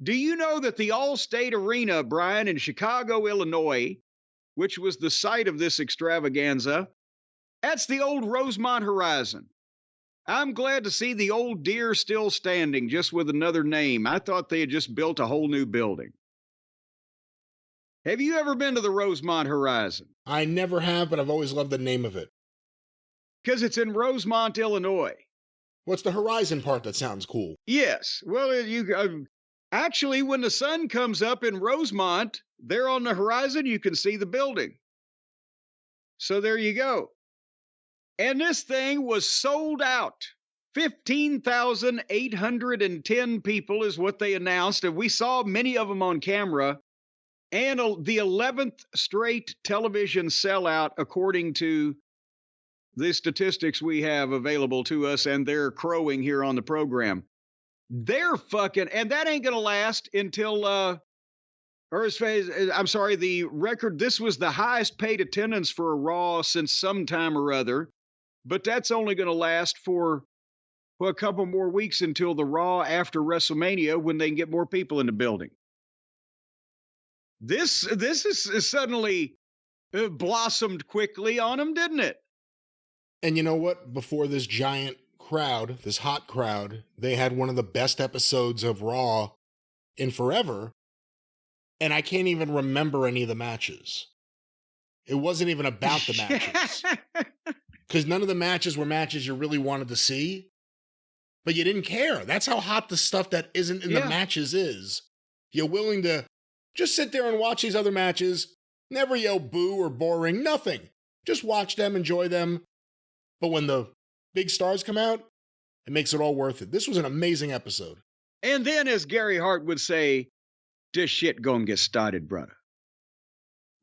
Do you know that the All-State Arena, Brian, in Chicago, Illinois, which was the site of this extravaganza, that's the old Rosemont Horizon. I'm glad to see the old deer still standing, just with another name. I thought they had just built a whole new building. Have you ever been to the Rosemont Horizon? I never have, but I've always loved the name of it. Because it's in Rosemont, Illinois. What's the Horizon part that sounds cool? Yes. Well, actually, when the sun comes up in Rosemont, there on the horizon, you can see the building. So there you go. And this thing was sold out. 15,810 people is what they announced. And we saw many of them on camera. And the 11th straight television sellout, according to the statistics we have available to us, and they're crowing here on the program. They're fucking, and that ain't going to last until, the record, this was the highest paid attendance for a Raw since some time or other. But that's only going to last for a couple more weeks until the Raw after WrestleMania, when they can get more people in the building. This is suddenly blossomed quickly on them, didn't it? And you know what? Before this giant crowd, this hot crowd, they had one of the best episodes of Raw in forever. And I can't even remember any of the matches. It wasn't even about the matches. Because none of the matches were matches you really wanted to see, but you didn't care. That's how hot the stuff that isn't in the matches is. You're willing to just sit there and watch these other matches, never yell boo or boring, nothing. Just watch them, enjoy them. But when the big stars come out, it makes it all worth it. This was an amazing episode. And then, as Gary Hart would say, this shit gonna get started, brother.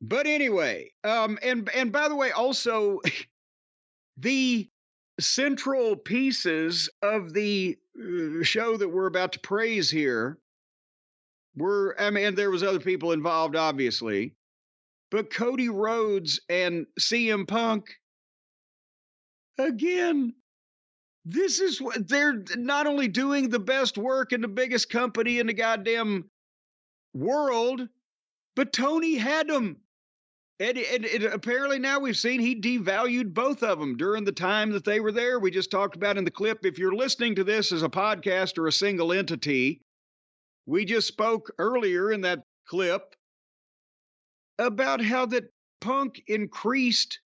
But anyway, and by the way, also... the central pieces of the show that we're about to praise here and there was other people involved, obviously, but Cody Rhodes and CM Punk, again, this is what they're not only doing the best work in the biggest company in the goddamn world, but Tony had them. And apparently now we've seen he devalued both of them during the time that they were there. We just talked about in the clip. If you're listening to this as a podcast or a single entity, we just spoke earlier in that clip about how that Punk increased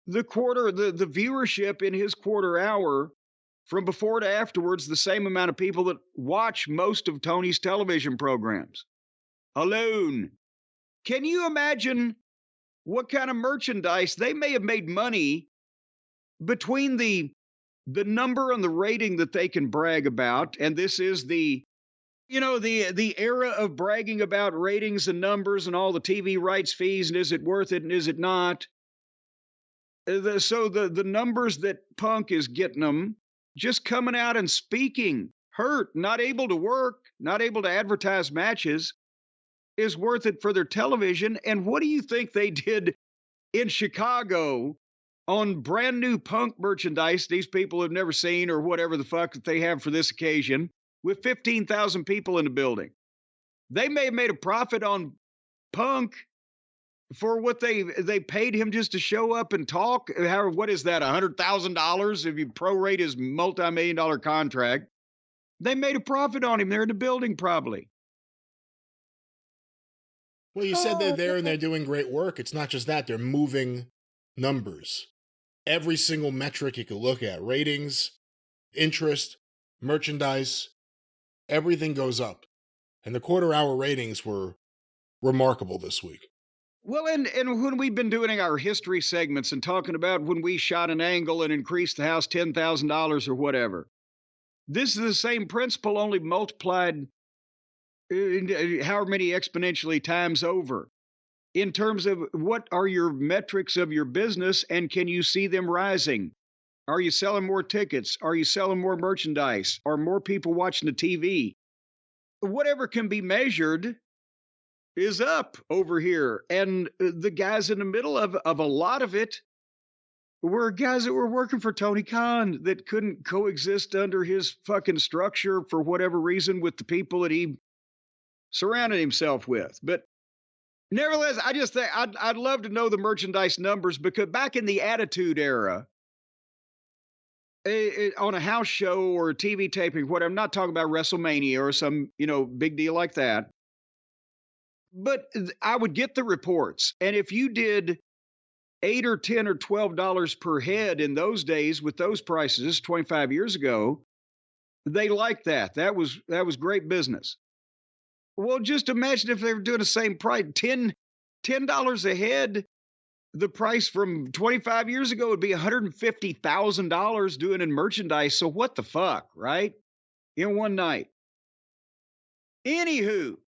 the viewership in his quarter hour from before to afterwards, the same amount of people that watch most of Tony's television programs alone. Can you imagine what kind of merchandise they may have made money between the number and the rating that they can brag about? And this is the era of bragging about ratings and numbers and all the TV rights fees, and is it worth it and is it not? So the numbers that Punk is getting them, just coming out and speaking, hurt, not able to work, not able to advertise matches, is worth it for their television. And what do you think they did in Chicago on brand new Punk merchandise these people have never seen, or whatever the fuck that they have for this occasion, with 15,000 people in the building? They may have made a profit on Punk for what they paid him just to show up and talk. What is that, $100,000 if you prorate his multi-million-dollar contract? They made a profit on him. They're in the building probably. Well, you said they're there and they're doing great work. It's not just that. They're moving numbers. Every single metric you can look at, ratings, interest, merchandise, everything goes up. And the quarter-hour ratings were remarkable this week. Well, and when we've been doing our history segments and talking about when we shot an angle and increased the house $10,000 or whatever, this is the same principle, only multiplied however many exponentially times over, in terms of what are your metrics of your business and can you see them rising? Are you selling more tickets? Are you selling more merchandise? Are more people watching the TV? Whatever can be measured is up over here. And the guys in the middle of a lot of it were guys that were working for Tony Khan that couldn't coexist under his fucking structure for whatever reason with the people that he surrounded himself with. But nevertheless, I just think I'd love to know the merchandise numbers, because back in the Attitude Era, on a house show or a TV taping, what I'm not talking about WrestleMania or some, big deal like that. But I would get the reports. And if you did $8 or $10 or $12 per head in those days with those prices 25 years ago, they liked that. That was great business. Well, just imagine if they were doing the same price, $10 a head. The price from 25 years ago would be $150,000 doing in merchandise. So what the fuck, right? In one night. Anywho,